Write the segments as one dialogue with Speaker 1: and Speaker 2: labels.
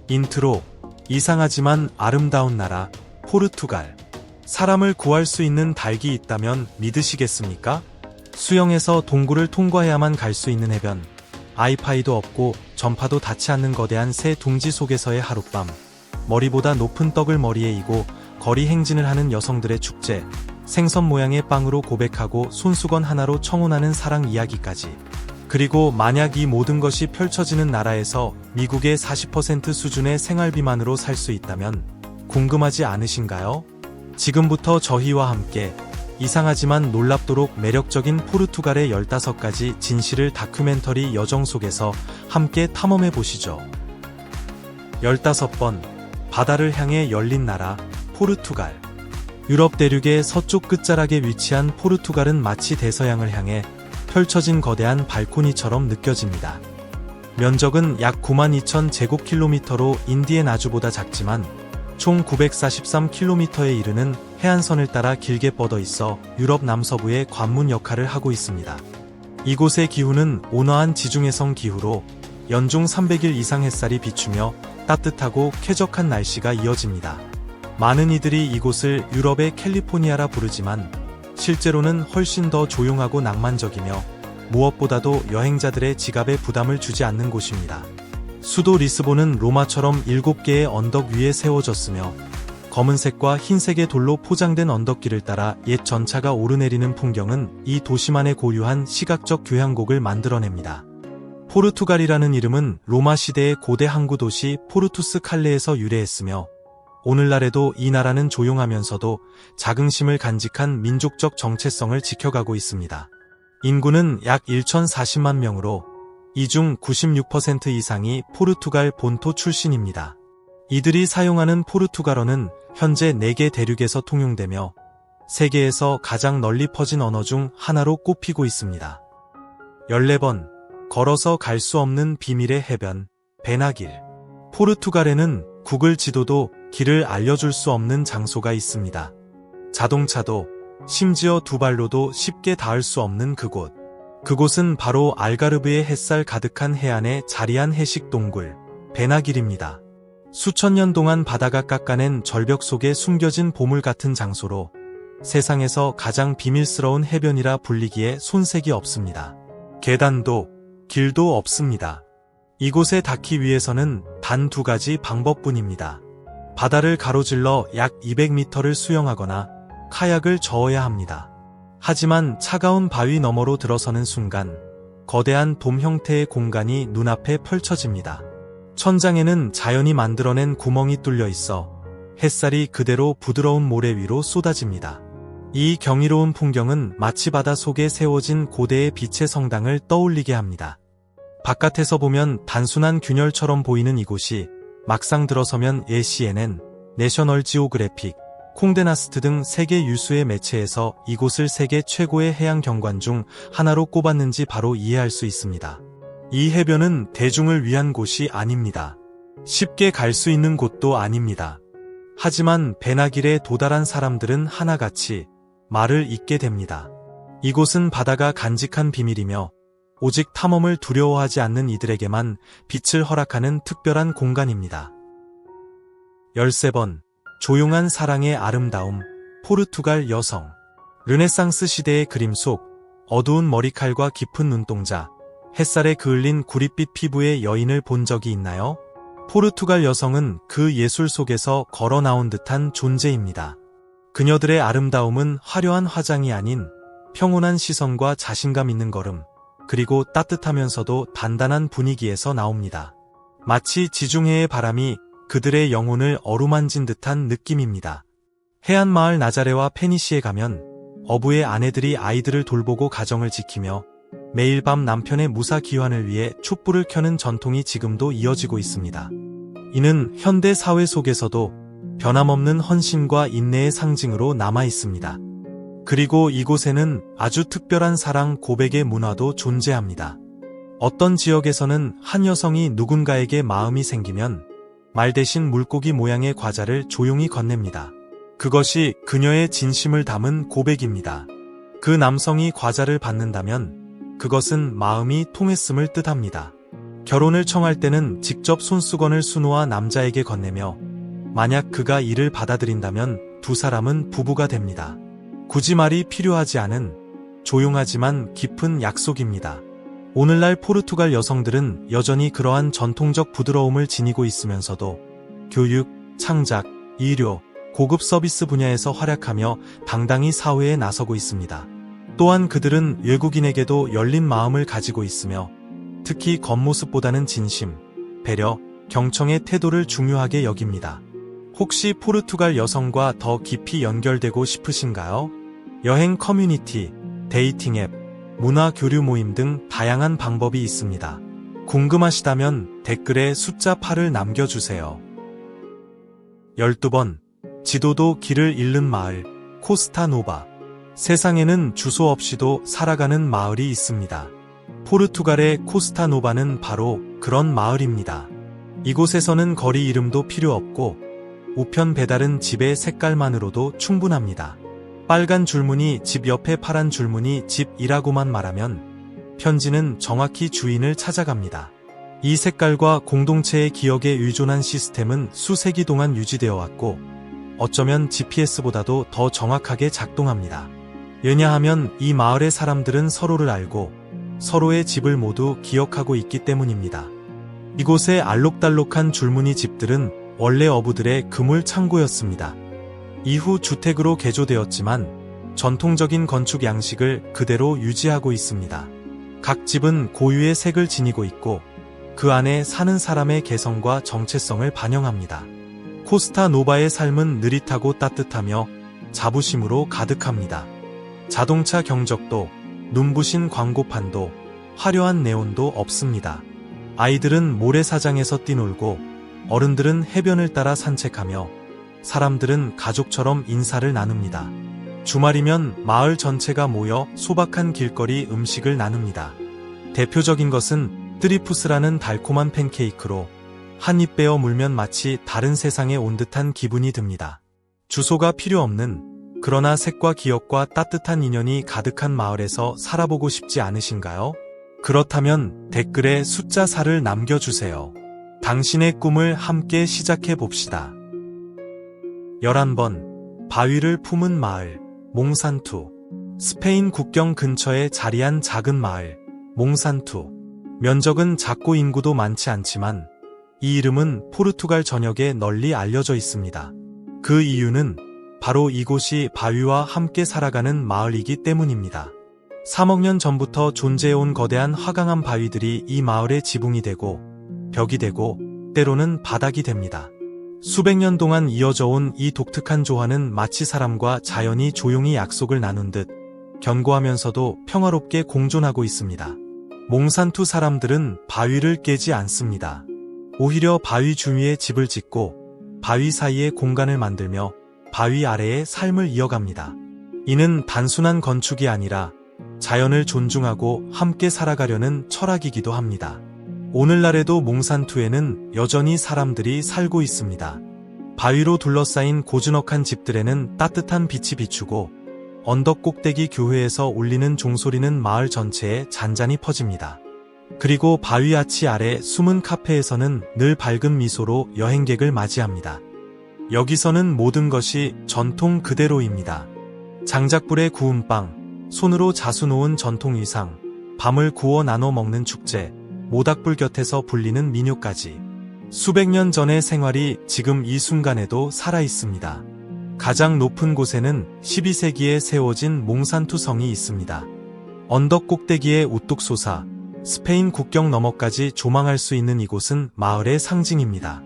Speaker 1: 인트로. 이상하지만 아름다운 나라, 포르투갈. 사람을 구할 수 있는 닭이 있다면 믿으시겠습니까? 수영해서 동굴을 통과해야만 갈 수 있는 해변. 와이파이도 없고 전파도 닿지 않는 거대한 새 둥지 속에서의 하룻밤. 머리보다 높은 떡을 머리에 이고 거리 행진을 하는 여성들의 축제. 생선 모양의 빵으로 고백하고 손수건 하나로 청혼하는 사랑 이야기까지. 그리고 만약 이 모든 것이 펼쳐지는 나라에서 미국의 40% 수준의 생활비만으로 살 수 있다면 궁금하지 않으신가요? 지금부터 저희와 함께 이상하지만 놀랍도록 매력적인 포르투갈의 15가지 진실을 다큐멘터리 여정 속에서 함께 탐험해 보시죠. 15번. 바다를 향해 열린 나라, 포르투갈. 유럽 대륙의 서쪽 끝자락에 위치한 포르투갈은 마치 대서양을 향해 펼쳐진 거대한 발코니처럼 느껴집니다. 면적은 약 92,000제곱킬로미터로 인디엔 아주보다 작지만 총 943km에 이르는 해안선을 따라 길게 뻗어 있어 유럽 남서부의 관문 역할을 하고 있습니다. 이곳의 기후는 온화한 지중해성 기후로 연중 300일 이상 햇살이 비추며 따뜻하고 쾌적한 날씨가 이어집니다. 많은 이들이 이곳을 유럽의 캘리포니아라 부르지만 실제로는 훨씬 더 조용하고 낭만적이며 무엇보다도 여행자들의 지갑에 부담을 주지 않는 곳입니다. 수도 리스본은 로마처럼 7개의 언덕 위에 세워졌으며 검은색과 흰색의 돌로 포장된 언덕길을 따라 옛 전차가 오르내리는 풍경은 이 도시만의 고유한 시각적 교향곡을 만들어냅니다. 포르투갈이라는 이름은 로마 시대의 고대 항구 도시 포르투스 칼레에서 유래했으며 오늘날에도 이 나라는 조용하면서도 자긍심을 간직한 민족적 정체성을 지켜가고 있습니다. 인구는 약 1,040만 명으로 이 중 96% 이상이 포르투갈 본토 출신입니다. 이들이 사용하는 포르투갈어는 현재 4개 대륙에서 통용되며 세계에서 가장 널리 퍼진 언어 중 하나로 꼽히고 있습니다. 14번. 걸어서 갈 수 없는 비밀의 해변, 베나길. 포르투갈에는 구글 지도도 길을 알려줄 수 없는 장소가 있습니다. 자동차도 심지어 두 발로도 쉽게 닿을 수 없는 그곳. 그곳은 바로 알가르브의 햇살 가득한 해안에 자리한 해식 동굴, 베나길입니다. 수천 년 동안 바다가 깎아낸 절벽 속에 숨겨진 보물 같은 장소로 세상에서 가장 비밀스러운 해변이라 불리기에 손색이 없습니다. 계단도 길도 없습니다. 이곳에 닿기 위해서는 단 2가지 방법뿐입니다. 바다를 가로질러 약 200m를 수영하거나 카약을 저어야 합니다. 하지만 차가운 바위 너머로 들어서는 순간 거대한 돔 형태의 공간이 눈앞에 펼쳐집니다. 천장에는 자연이 만들어낸 구멍이 뚫려 있어 햇살이 그대로 부드러운 모래 위로 쏟아집니다. 이 경이로운 풍경은 마치 바다 속에 세워진 고대의 빛의 성당을 떠올리게 합니다. 바깥에서 보면 단순한 균열처럼 보이는 이곳이 막상 들어서면 CNN, 내셔널 지오그래픽, 콩데나스트 등 세계 유수의 매체에서 이곳을 세계 최고의 해양 경관 중 하나로 꼽았는지 바로 이해할 수 있습니다. 이 해변은 대중을 위한 곳이 아닙니다. 쉽게 갈 수 있는 곳도 아닙니다. 하지만 베나길에 도달한 사람들은 하나같이 말을 잇게 됩니다. 이곳은 바다가 간직한 비밀이며 오직 탐험을 두려워하지 않는 이들에게만 빛을 허락하는 특별한 공간입니다. 13번. 조용한 사랑의 아름다움, 포르투갈 여성. 르네상스 시대의 그림 속 어두운 머리칼과 깊은 눈동자, 햇살에 그을린 구릿빛 피부의 여인을 본 적이 있나요? 포르투갈 여성은 그 예술 속에서 걸어 나온 듯한 존재입니다. 그녀들의 아름다움은 화려한 화장이 아닌 평온한 시선과 자신감 있는 걸음, 그리고 따뜻하면서도 단단한 분위기에서 나옵니다. 마치 지중해의 바람이 그들의 영혼을 어루만진 듯한 느낌입니다. 해안마을 나자레와 페니시에 가면 어부의 아내들이 아이들을 돌보고 가정을 지키며 매일 밤 남편의 무사 귀환을 위해 촛불을 켜는 전통이 지금도 이어지고 있습니다. 이는 현대 사회 속에서도 변함없는 헌신과 인내의 상징으로 남아 있습니다. 그리고 이곳에는 아주 특별한 사랑 고백의 문화도 존재합니다. 어떤 지역에서는 한 여성이 누군가에게 마음이 생기면 말 대신 물고기 모양의 과자를 조용히 건넵니다. 그것이 그녀의 진심을 담은 고백입니다. 그 남성이 과자를 받는다면 그것은 마음이 통했음을 뜻합니다. 결혼을 청할 때는 직접 손수건을 순우와 남자에게 건네며 만약 그가 이를 받아들인다면 두 사람은 부부가 됩니다. 굳이 말이 필요하지 않은 조용하지만 깊은 약속입니다. 오늘날 포르투갈 여성들은 여전히 그러한 전통적 부드러움을 지니고 있으면서도 교육, 창작, 의료, 고급 서비스 분야에서 활약하며 당당히 사회에 나서고 있습니다. 또한 그들은 외국인에게도 열린 마음을 가지고 있으며 특히 겉모습보다는 진심, 배려, 경청의 태도를 중요하게 여깁니다. 혹시 포르투갈 여성과 더 깊이 연결되고 싶으신가요? 여행 커뮤니티, 데이팅 앱, 문화 교류 모임 등 다양한 방법이 있습니다. 궁금하시다면 댓글에 숫자 8을 남겨주세요. 12번. 지도도 길을 잃는 마을, 코스타노바. 세상에는 주소 없이도 살아가는 마을이 있습니다. 포르투갈의 코스타노바는 바로 그런 마을입니다. 이곳에서는 거리 이름도 필요 없고 우편 배달은 집의 색깔만으로도 충분합니다. 빨간 줄무늬 집 옆에 파란 줄무늬 집이라고만 말하면 편지는 정확히 주인을 찾아갑니다. 이 색깔과 공동체의 기억에 의존한 시스템은 수세기 동안 유지되어 왔고 어쩌면 GPS보다도 더 정확하게 작동합니다. 왜냐하면 이 마을의 사람들은 서로를 알고 서로의 집을 모두 기억하고 있기 때문입니다. 이곳의 알록달록한 줄무늬 집들은 원래 어부들의 그물 창고였습니다. 이후 주택으로 개조되었지만 전통적인 건축 양식을 그대로 유지하고 있습니다. 각 집은 고유의 색을 지니고 있고 그 안에 사는 사람의 개성과 정체성을 반영합니다. 코스타노바의 삶은 느릿하고 따뜻하며 자부심으로 가득합니다. 자동차 경적도, 눈부신 광고판도, 화려한 네온도 없습니다. 아이들은 모래사장에서 뛰놀고 어른들은 해변을 따라 산책하며 사람들은 가족처럼 인사를 나눕니다. 주말이면 마을 전체가 모여 소박한 길거리 음식을 나눕니다. 대표적인 것은 트리푸스라는 달콤한 팬케이크로 한 입 베어 물면 마치 다른 세상에 온 듯한 기분이 듭니다. 주소가 필요 없는 그러나 색과 기억과 따뜻한 인연이 가득한 마을에서 살아보고 싶지 않으신가요? 그렇다면 댓글에 숫자 4를 남겨주세요. 당신의 꿈을 함께 시작해 봅시다. 11번. 바위를 품은 마을, 몽산투. 스페인 국경 근처에 자리한 작은 마을, 몽산투. 면적은 작고 인구도 많지 않지만 이 이름은 포르투갈 전역에 널리 알려져 있습니다. 그 이유는 바로 이곳이 바위와 함께 살아가는 마을이기 때문입니다. 3억 년 전부터 존재해온 거대한 화강암 바위들이 이 마을의 지붕이 되고 벽이 되고 때로는 바닥이 됩니다. 수백 년 동안 이어져 온 이 독특한 조화는 마치 사람과 자연이 조용히 약속을 나눈 듯 견고하면서도 평화롭게 공존하고 있습니다. 몽산투 사람들은 바위를 깨지 않습니다. 오히려 바위 주위에 집을 짓고 바위 사이에 공간을 만들며 바위 아래에 삶을 이어갑니다. 이는 단순한 건축이 아니라 자연을 존중하고 함께 살아가려는 철학이기도 합니다. 오늘날에도 몽산투에는 여전히 사람들이 살고 있습니다. 바위로 둘러싸인 고즈넉한 집들에는 따뜻한 빛이 비추고 언덕 꼭대기 교회에서 울리는 종소리는 마을 전체에 잔잔히 퍼집니다. 그리고 바위 아치 아래 숨은 카페에서는 늘 밝은 미소로 여행객을 맞이합니다. 여기서는 모든 것이 전통 그대로입니다. 장작불에 구운 빵, 손으로 자수 놓은 전통 의상, 밤을 구워 나눠 먹는 축제, 모닥불 곁에서 불리는 민요까지 수백 년 전의 생활이 지금 이 순간에도 살아있습니다. 가장 높은 곳에는 12세기에 세워진 몽산투 성이 있습니다. 언덕 꼭대기에 우뚝 솟아 스페인 국경 너머까지 조망할 수 있는 이곳은 마을의 상징입니다.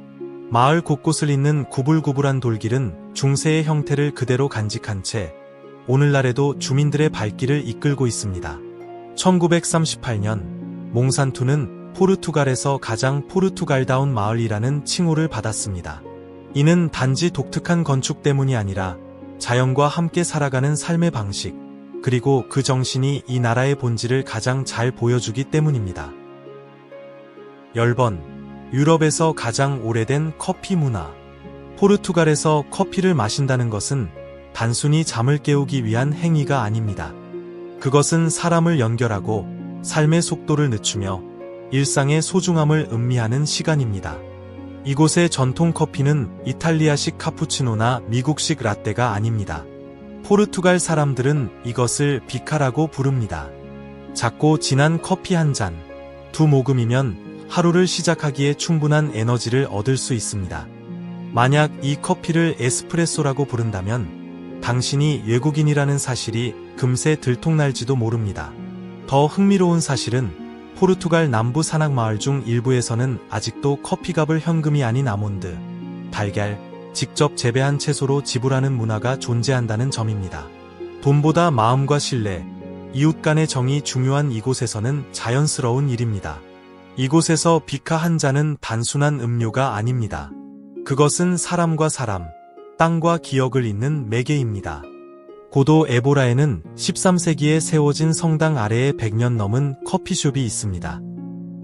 Speaker 1: 마을 곳곳을 잇는 구불구불한 돌길은 중세의 형태를 그대로 간직한 채 오늘날에도 주민들의 발길을 이끌고 있습니다. 1938년 몽산투는 포르투갈에서 가장 포르투갈다운 마을이라는 칭호를 받았습니다. 이는 단지 독특한 건축 때문이 아니라 자연과 함께 살아가는 삶의 방식, 그리고 그 정신이 이 나라의 본질을 가장 잘 보여주기 때문입니다. 10번. 유럽에서 가장 오래된 커피 문화. 포르투갈에서 커피를 마신다는 것은 단순히 잠을 깨우기 위한 행위가 아닙니다. 그것은 사람을 연결하고 삶의 속도를 늦추며 일상의 소중함을 음미하는 시간입니다. 이곳의 전통 커피는 이탈리아식 카푸치노나 미국식 라떼가 아닙니다. 포르투갈 사람들은 이것을 비카라고 부릅니다. 작고 진한 커피 한 잔, 두 모금이면 하루를 시작하기에 충분한 에너지를 얻을 수 있습니다. 만약 이 커피를 에스프레소라고 부른다면 당신이 외국인이라는 사실이 금세 들통날지도 모릅니다. 더 흥미로운 사실은 포르투갈 남부 산악마을 중 일부에서는 아직도 커피값을 현금이 아닌 아몬드, 달걀, 직접 재배한 채소로 지불하는 문화가 존재한다는 점입니다. 돈보다 마음과 신뢰, 이웃 간의 정이 중요한 이곳에서는 자연스러운 일입니다. 이곳에서 비카 한 잔은 단순한 음료가 아닙니다. 그것은 사람과 사람, 땅과 기억을 잇는 매개입니다. 고도 에보라에는 13세기에 세워진 성당 아래에 100년 넘은 커피숍이 있습니다.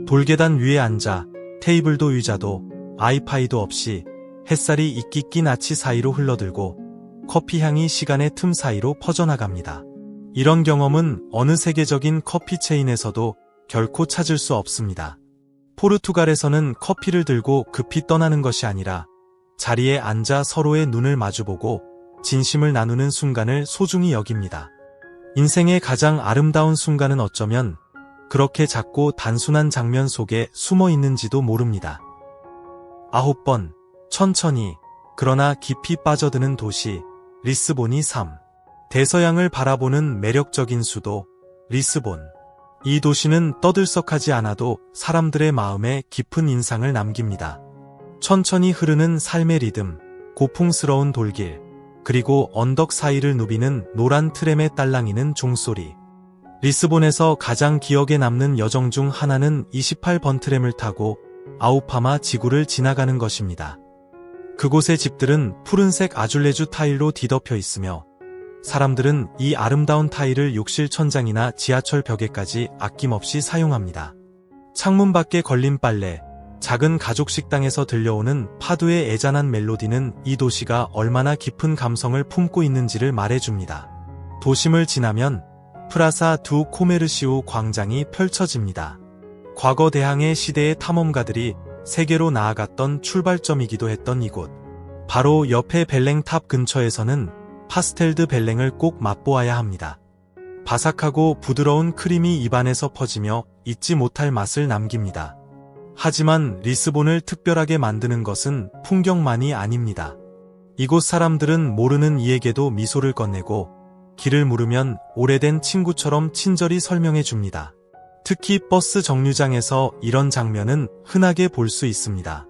Speaker 1: 돌계단 위에 앉아 테이블도 의자도 아이파이도 없이 햇살이 이끼 낀 아치 사이로 흘러들고 커피 향이 시간의 틈 사이로 퍼져나갑니다. 이런 경험은 어느 세계적인 커피 체인에서도 결코 찾을 수 없습니다. 포르투갈에서는 커피를 들고 급히 떠나는 것이 아니라 자리에 앉아 서로의 눈을 마주보고 진심을 나누는 순간을 소중히 여깁니다. 인생의 가장 아름다운 순간은 어쩌면 그렇게 작고 단순한 장면 속에 숨어 있는지도 모릅니다. 9번, 천천히, 그러나 깊이 빠져드는 도시, 리스본이 3. 대서양을 바라보는 매력적인 수도, 리스본. 이 도시는 떠들썩하지 않아도 사람들의 마음에 깊은 인상을 남깁니다. 천천히 흐르는 삶의 리듬, 고풍스러운 돌길, 그리고 언덕 사이를 누비는 노란 트램에 딸랑이는 종소리. 리스본에서 가장 기억에 남는 여정 중 하나는 28번 트램을 타고 아우파마 지구를 지나가는 것입니다. 그곳의 집들은 푸른색 아줄레주 타일로 뒤덮여 있으며 사람들은 이 아름다운 타일을 욕실 천장이나 지하철 벽에까지 아낌없이 사용합니다. 창문 밖에 걸린 빨래, 작은 가족 식당에서 들려오는 파도의 애잔한 멜로디는 이 도시가 얼마나 깊은 감성을 품고 있는지를 말해줍니다. 도심을 지나면 프라사 두 코메르시오 광장이 펼쳐집니다. 과거 대항해 시대의 탐험가들이 세계로 나아갔던 출발점이기도 했던 이곳. 바로 옆의 벨랭탑 근처에서는 파스텔드 벨랭을 꼭 맛보아야 합니다. 바삭하고 부드러운 크림이 입안에서 퍼지며 잊지 못할 맛을 남깁니다. 하지만 리스본을 특별하게 만드는 것은 풍경만이 아닙니다. 이곳 사람들은 모르는 이에게도 미소를 건네고 길을 물으면 오래된 친구처럼 친절히 설명해 줍니다. 특히 버스 정류장에서 이런 장면은 흔하게 볼 수 있습니다.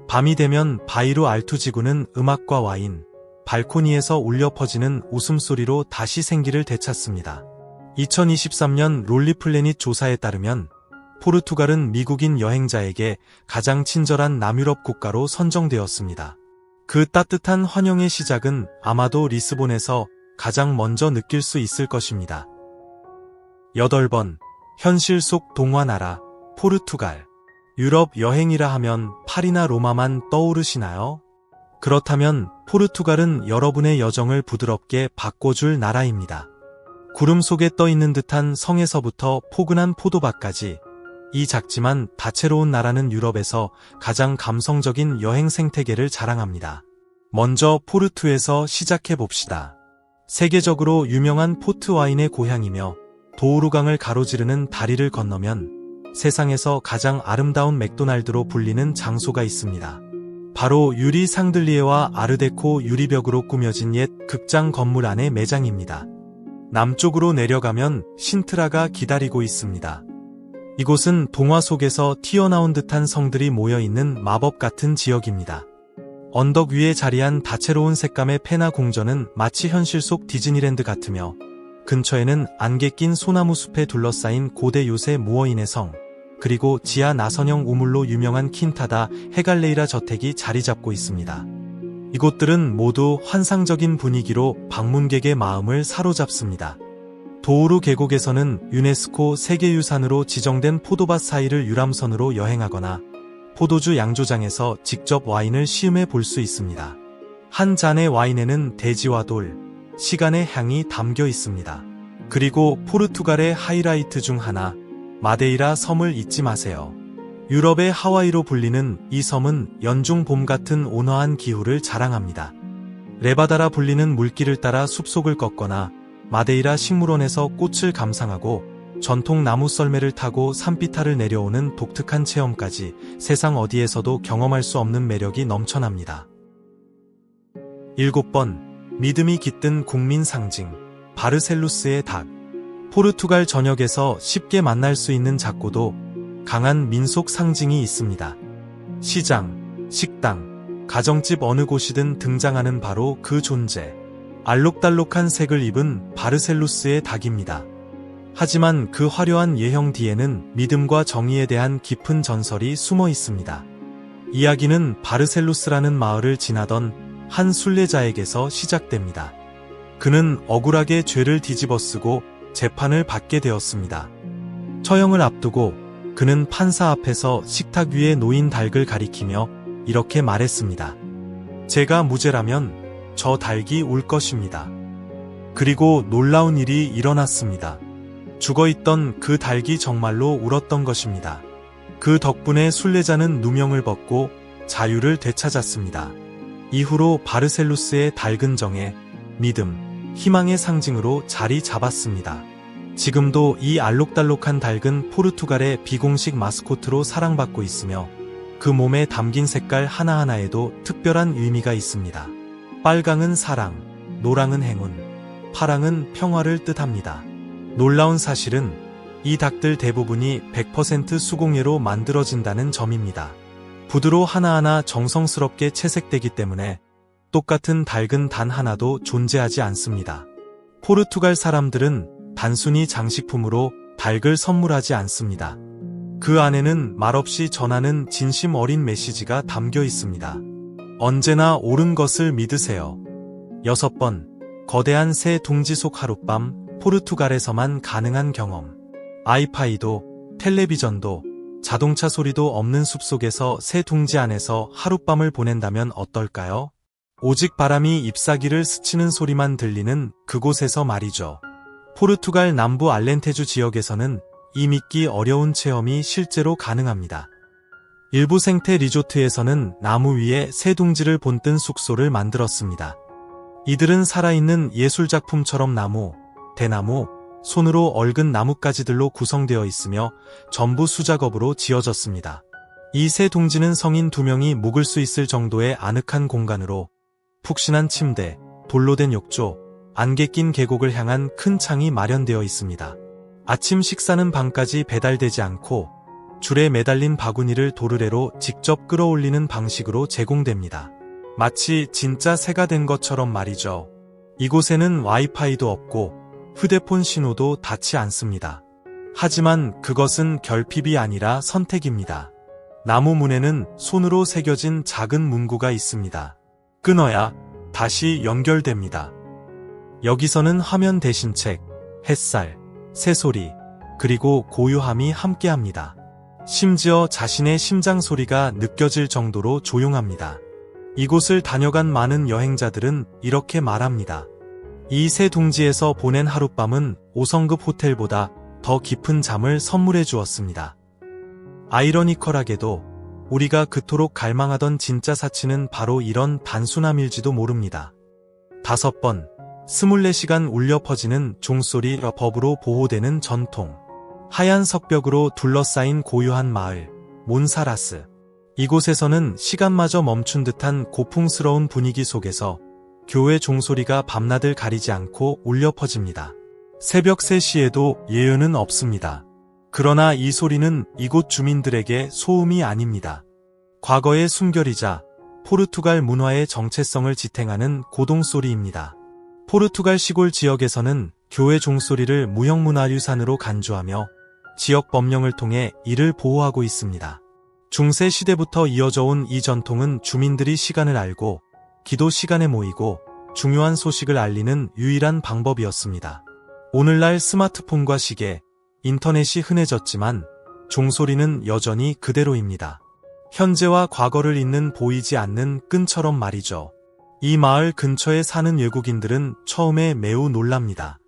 Speaker 1: 밤이 되면 바이루 알투 지구는 음악과 와인, 발코니에서 울려 퍼지는 웃음소리로 다시 생기를 되찾습니다. 2023년 롤리플래닛 조사에 따르면 포르투갈은 미국인 여행자에게 가장 친절한 남유럽 국가로 선정되었습니다. 그 따뜻한 환영의 시작은 아마도 리스본에서 가장 먼저 느낄 수 있을 것입니다. 8번, 현실 속 동화 나라, 포르투갈. 유럽 여행이라 하면 파리나 로마만 떠오르시나요? 그렇다면 포르투갈은 여러분의 여정을 부드럽게 바꿔줄 나라입니다. 구름 속에 떠있는 듯한 성에서부터 포근한 포도밭까지 이 작지만 다채로운 나라는 유럽에서 가장 감성적인 여행 생태계를 자랑합니다. 먼저 포르투에서 시작해봅시다. 세계적으로 유명한 포트 와인의 고향이며 도우루강을 가로지르는 다리를 건너면 세상에서 가장 아름다운 맥도날드로 불리는 장소가 있습니다. 바로 유리 상들리에와 아르데코 유리벽으로 꾸며진 옛 극장 건물 안의 매장입니다. 남쪽으로 내려가면 신트라가 기다리고 있습니다. 이곳은 동화 속에서 튀어나온 듯한 성들이 모여있는 마법 같은 지역입니다. 언덕 위에 자리한 다채로운 색감의 페나 궁전은 마치 현실 속 디즈니랜드 같으며 근처에는 안개 낀 소나무 숲에 둘러싸인 고대 요새 무어인의 성, 그리고 지하 나선형 우물로 유명한 킨타다 헤갈레이라 저택이 자리 잡고 있습니다. 이곳들은 모두 환상적인 분위기로 방문객의 마음을 사로잡습니다. 도우루 계곡에서는 유네스코 세계유산으로 지정된 포도밭 사이를 유람선으로 여행하거나 포도주 양조장에서 직접 와인을 시음해 볼 수 있습니다. 한 잔의 와인에는 대지와 돌, 시간의 향이 담겨 있습니다. 그리고 포르투갈의 하이라이트 중 하나, 마데이라 섬을 잊지 마세요. 유럽의 하와이로 불리는 이 섬은 연중 봄 같은 온화한 기후를 자랑합니다. 레바다라 불리는 물길을 따라 숲속을 걷거나 마데이라 식물원에서 꽃을 감상하고 전통 나무 썰매를 타고 산비탈을 내려오는 독특한 체험까지 세상 어디에서도 경험할 수 없는 매력이 넘쳐납니다. 7번, 믿음이 깃든 국민 상징, 바르셀루스의 닭. 포르투갈 전역에서 쉽게 만날 수 있는 작고도 강한 민속 상징이 있습니다. 시장, 식당, 가정집 어느 곳이든 등장하는 바로 그 존재. 알록달록한 색을 입은 바르셀루스의 닭입니다. 하지만 그 화려한 예형 뒤에는 믿음과 정의에 대한 깊은 전설이 숨어 있습니다. 이야기는 바르셀루스라는 마을을 지나던 한 순례자에게서 시작됩니다. 그는 억울하게 죄를 뒤집어쓰고 재판을 받게 되었습니다. 처형을 앞두고 그는 판사 앞에서 식탁 위에 놓인 닭을 가리키며 이렇게 말했습니다. 제가 무죄라면 저 닭이 울 것입니다. 그리고 놀라운 일이 일어났습니다. 죽어있던 그 닭이 정말로 울었던 것입니다. 그 덕분에 순례자는 누명을 벗고 자유를 되찾았습니다. 이후로 바르셀루스의 닭은 정의, 믿음, 희망의 상징으로 자리 잡았습니다. 지금도 이 알록달록한 닭은 포르투갈의 비공식 마스코트로 사랑받고 있으며 그 몸에 담긴 색깔 하나하나에도 특별한 의미가 있습니다. 빨강은 사랑, 노랑은 행운, 파랑은 평화를 뜻합니다. 놀라운 사실은 이 닭들 대부분이 100% 수공예로 만들어진다는 점입니다. 부드로 하나하나 정성스럽게 채색되기 때문에 똑같은 닭은 단 하나도 존재하지 않습니다. 포르투갈 사람들은 단순히 장식품으로 닭을 선물하지 않습니다. 그 안에는 말없이 전하는 진심 어린 메시지가 담겨 있습니다. 언제나 옳은 것을 믿으세요. 6번, 거대한 새 둥지 속 하룻밤, 포르투갈에서만 가능한 경험. 아이파이도, 텔레비전도, 자동차 소리도 없는 숲속에서 새 둥지 안에서 하룻밤을 보낸다면 어떨까요? 오직 바람이 잎사귀를 스치는 소리만 들리는 그곳에서 말이죠. 포르투갈 남부 알렌테주 지역에서는 이 믿기 어려운 체험이 실제로 가능합니다. 일부 생태 리조트에서는 나무 위에 새 둥지를 본뜬 숙소를 만들었습니다. 이들은 살아있는 예술작품처럼 나무, 대나무, 손으로 얽은 나뭇가지들로 구성되어 있으며 전부 수작업으로 지어졌습니다. 이 새 둥지는 성인 2명이 묵을 수 있을 정도의 아늑한 공간으로 푹신한 침대, 돌로 된 욕조, 안개 낀 계곡을 향한 큰 창이 마련되어 있습니다. 아침 식사는 방까지 배달되지 않고 줄에 매달린 바구니를 도르래로 직접 끌어올리는 방식으로 제공됩니다. 마치 진짜 새가 된 것처럼 말이죠. 이곳에는 와이파이도 없고 휴대폰 신호도 닿지 않습니다. 하지만 그것은 결핍이 아니라 선택입니다. 나무 문에는 손으로 새겨진 작은 문구가 있습니다. 끊어야 다시 연결됩니다. 여기서는 화면 대신 책, 햇살, 새소리, 그리고 고요함이 함께합니다. 심지어 자신의 심장 소리가 느껴질 정도로 조용합니다. 이곳을 다녀간 많은 여행자들은 이렇게 말합니다. 이 새 둥지에서 보낸 하룻밤은 5성급 호텔보다 더 깊은 잠을 선물해 주었습니다. 아이러니컬하게도 우리가 그토록 갈망하던 진짜 사치는 바로 이런 단순함일지도 모릅니다. 5번, 24시간 울려 퍼지는 종소리 법으로 보호되는 전통. 하얀 석벽으로 둘러싸인 고요한 마을, 몬사라스. 이곳에서는 시간마저 멈춘 듯한 고풍스러운 분위기 속에서 교회 종소리가 밤낮을 가리지 않고 울려 퍼집니다. 새벽 3시에도 예외는 없습니다. 그러나 이 소리는 이곳 주민들에게 소음이 아닙니다. 과거의 숨결이자 포르투갈 문화의 정체성을 지탱하는 고동소리입니다. 포르투갈 시골 지역에서는 교회 종소리를 무형문화유산으로 간주하며 지역 법령을 통해 이를 보호하고 있습니다. 중세 시대부터 이어져 온 이 전통은 주민들이 시간을 알고 기도 시간에 모이고 중요한 소식을 알리는 유일한 방법이었습니다. 오늘날 스마트폰과 시계, 인터넷이 흔해졌지만 종소리는 여전히 그대로입니다. 현재와 과거를 잇는 보이지 않는 끈처럼 말이죠. 이 마을 근처에 사는 외국인들은 처음에 매우 놀랍니다.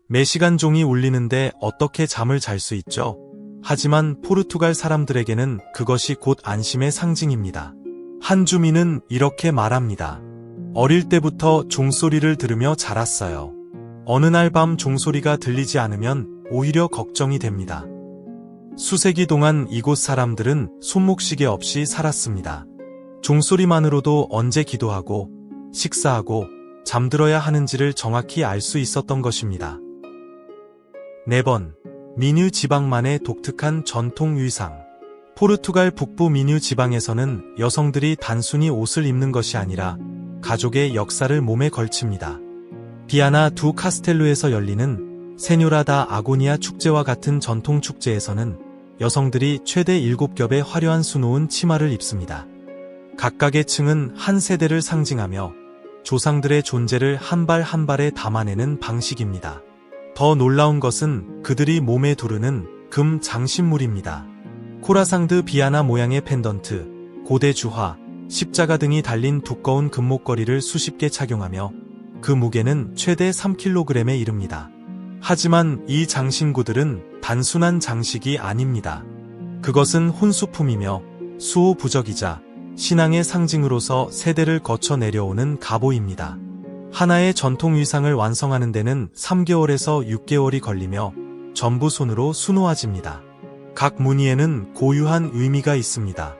Speaker 1: 매시간 종이 울리는데 어떻게 잠을 잘 수 있죠? 하지만 포르투갈 사람들에게는 그것이 곧 안심의 상징입니다. 한 주민은 이렇게 말합니다. 어릴 때부터 종소리를 들으며 자랐어요. 어느 날 밤 종소리가 들리지 않으면 오히려 걱정이 됩니다. 수세기 동안 이곳 사람들은 손목시계 없이 살았습니다. 종소리만으로도 언제 기도하고 식사하고 잠들어야 하는지를 정확히 알 수 있었던 것입니다. 4번. 미뉴 지방만의 독특한 전통 의상. 포르투갈 북부 미뉴 지방에서는 여성들이 단순히 옷을 입는 것이 아니라 가족의 역사를 몸에 걸칩니다. 비아나 두 카스텔루에서 열리는 세뇨라다 아고니아 축제와 같은 전통 축제에서는 여성들이 최대 7겹의 화려한 수놓은 치마를 입습니다. 각각의 층은 한 세대를 상징하며 조상들의 존재를 한 발 한 발에 담아내는 방식입니다. 더 놀라운 것은 그들이 몸에 두르는 금 장신물입니다. 코라상드 비아나 모양의 펜던트, 고대 주화, 십자가 등이 달린 두꺼운 금목걸이를 수십 개 착용하며 그 무게는 최대 3kg에 이릅니다. 하지만 이 장신구들은 단순한 장식이 아닙니다. 그것은 혼수품이며 수호 부적이자 신앙의 상징으로서 세대를 거쳐 내려오는 갑오입니다. 하나의 전통 의상을 완성하는 데는 3개월에서 6개월이 걸리며 전부 손으로 수놓아집니다. 각 무늬에는 고유한 의미가 있습니다.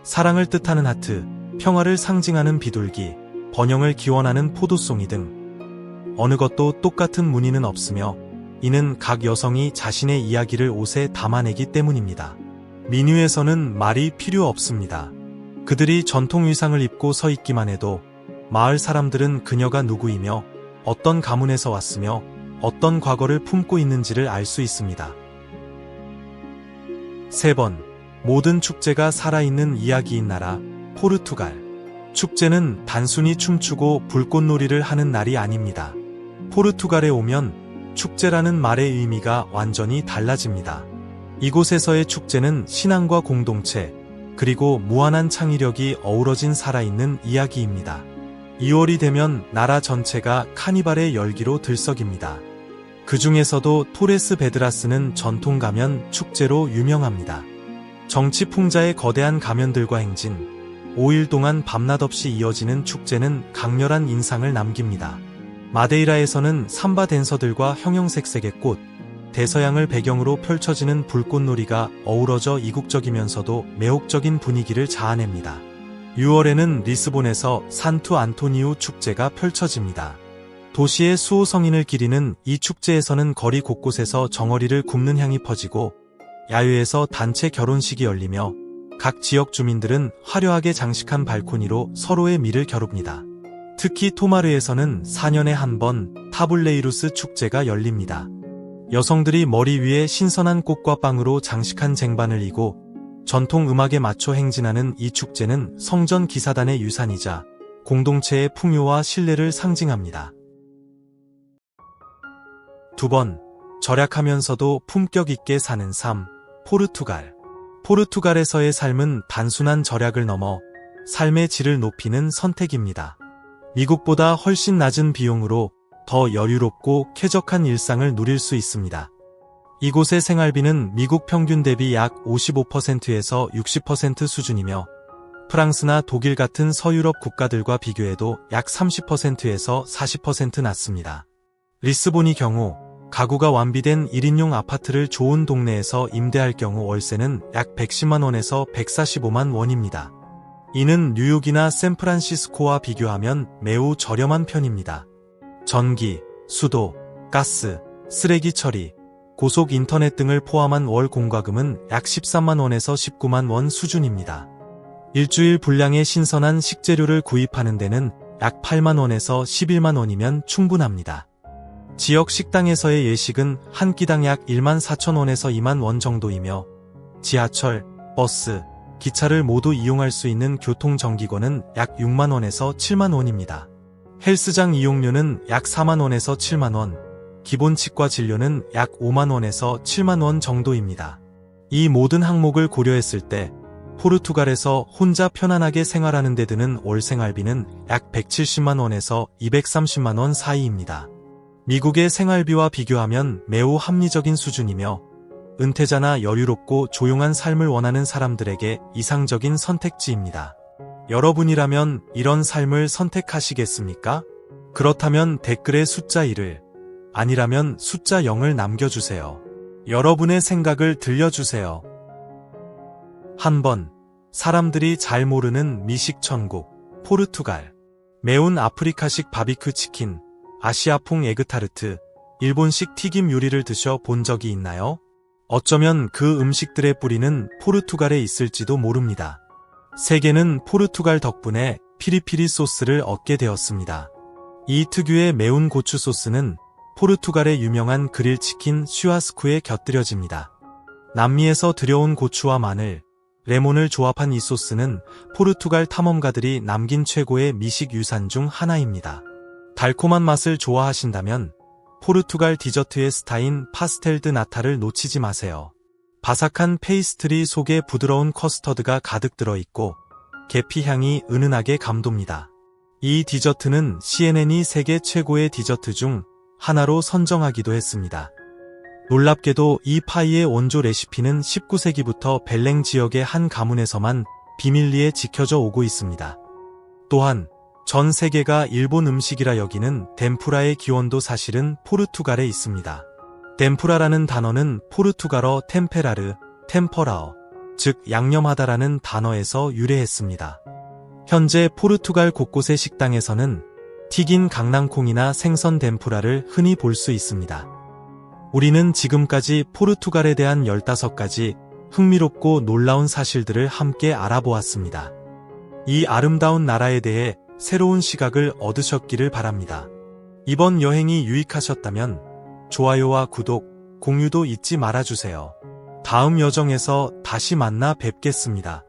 Speaker 1: 사랑을 뜻하는 하트, 평화를 상징하는 비둘기, 번영을 기원하는 포도송이 등 어느 것도 똑같은 무늬는 없으며 이는 각 여성이 자신의 이야기를 옷에 담아내기 때문입니다. 미뉴에서는 말이 필요 없습니다. 그들이 전통 의상을 입고 서 있기만 해도 마을 사람들은 그녀가 누구이며 어떤 가문에서 왔으며 어떤 과거를 품고 있는지를 알 수 있습니다. 3번. 모든 축제가 살아있는 이야기인 나라, 포르투갈. 축제는 단순히 춤추고 불꽃놀이를 하는 날이 아닙니다. 포르투갈에 오면 축제라는 말의 의미가 완전히 달라집니다. 이곳에서의 축제는 신앙과 공동체, 그리고 무한한 창의력이 어우러진 살아있는 이야기입니다. 2월이 되면 나라 전체가 카니발의 열기로 들썩입니다. 그 중에서도 토레스 베드라스는 전통 가면 축제로 유명합니다. 정치 풍자의 거대한 가면들과 행진, 5일 동안 밤낮 없이 이어지는 축제는 강렬한 인상을 남깁니다. 마데이라에서는 삼바 댄서들과 형형색색의 꽃, 대서양을 배경으로 펼쳐지는 불꽃놀이가 어우러져 이국적이면서도 매혹적인 분위기를 자아냅니다. 6월에는 리스본에서 산투 안토니우 축제가 펼쳐집니다. 도시의 수호 성인을 기리는 이 축제에서는 거리 곳곳에서 정어리를 굽는 향이 퍼지고 야외에서 단체 결혼식이 열리며 각 지역 주민들은 화려하게 장식한 발코니로 서로의 미를 겨룹니다. 특히 토마르에서는 4년에 한 번 타블레이루스 축제가 열립니다. 여성들이 머리 위에 신선한 꽃과 빵으로 장식한 쟁반을 이고 전통 음악에 맞춰 행진하는 이 축제는 성전 기사단의 유산이자 공동체의 풍요와 신뢰를 상징합니다. 2번. 절약하면서도 품격 있게 사는 삶, 포르투갈. 포르투갈에서의 삶은 단순한 절약을 넘어 삶의 질을 높이는 선택입니다. 미국보다 훨씬 낮은 비용으로 더 여유롭고 쾌적한 일상을 누릴 수 있습니다. 이곳의 생활비는 미국 평균 대비 약 55%에서 60% 수준이며 프랑스나 독일 같은 서유럽 국가들과 비교해도 약 30%에서 40% 낮습니다. 리스본의 경우 가구가 완비된 1인용 아파트를 좋은 동네에서 임대할 경우 월세는 약 110만 원에서 145만 원입니다. 이는 뉴욕이나 샌프란시스코와 비교하면 매우 저렴한 편입니다. 전기, 수도, 가스, 쓰레기 처리, 고속 인터넷 등을 포함한 월 공과금은 약 13만 원에서 19만 원 수준입니다. 일주일 분량의 신선한 식재료를 구입하는 데는 약 8만 원에서 11만 원이면 충분합니다. 지역 식당에서의 예식은 한 끼당 약 1만 4천 원에서 2만 원 정도이며 지하철, 버스, 기차를 모두 이용할 수 있는 교통정기권은 약 6만 원에서 7만 원입니다. 헬스장 이용료는 약 4만 원에서 7만 원, 기본 치과 진료는 약 5만 원에서 7만 원 정도입니다. 이 모든 항목을 고려했을 때 포르투갈에서 혼자 편안하게 생활하는 데 드는 월 생활비는 약 170만 원에서 230만 원 사이입니다. 미국의 생활비와 비교하면 매우 합리적인 수준이며 은퇴자나 여유롭고 조용한 삶을 원하는 사람들에게 이상적인 선택지입니다. 여러분이라면 이런 삶을 선택하시겠습니까? 그렇다면 댓글에 숫자 1을, 아니라면 숫자 0을 남겨주세요. 여러분의 생각을 들려주세요. 한번, 사람들이 잘 모르는 미식 천국, 포르투갈. 매운 아프리카식 바비큐 치킨, 아시아풍 에그타르트, 일본식 튀김 요리를 드셔 본 적이 있나요? 어쩌면 그 음식들의 뿌리는 포르투갈에 있을지도 모릅니다. 세계는 포르투갈 덕분에 피리피리 소스를 얻게 되었습니다. 이 특유의 매운 고추 소스는 포르투갈의 유명한 그릴 치킨 슈아스쿠에 곁들여집니다. 남미에서 들여온 고추와 마늘, 레몬을 조합한 이 소스는 포르투갈 탐험가들이 남긴 최고의 미식 유산 중 하나입니다. 달콤한 맛을 좋아하신다면 포르투갈 디저트의 스타인 파스텔 드 나타를 놓치지 마세요. 바삭한 페이스트리 속에 부드러운 커스터드가 가득 들어있고 계피 향이 은은하게 감돕니다. 이 디저트는 CNN이 세계 최고의 디저트 중 하나로 선정하기도 했습니다. 놀랍게도 이 파이의 원조 레시피는 19세기부터 벨랭 지역의 한 가문에서만 비밀리에 지켜져 오고 있습니다. 또한 전 세계가 일본 음식이라 여기는 덴푸라의 기원도 사실은 포르투갈에 있습니다. 덴푸라라는 단어는 포르투갈어 템페라르, 템퍼라어, 즉 양념하다라는 단어에서 유래했습니다. 현재 포르투갈 곳곳의 식당에서는 튀긴 강낭콩이나 생선 덴푸라를 흔히 볼 수 있습니다. 우리는 지금까지 포르투갈에 대한 15가지 흥미롭고 놀라운 사실들을 함께 알아보았습니다. 이 아름다운 나라에 대해 새로운 시각을 얻으셨기를 바랍니다. 이번 여행이 유익하셨다면 좋아요와 구독, 공유도 잊지 말아주세요. 다음 여정에서 다시 만나 뵙겠습니다.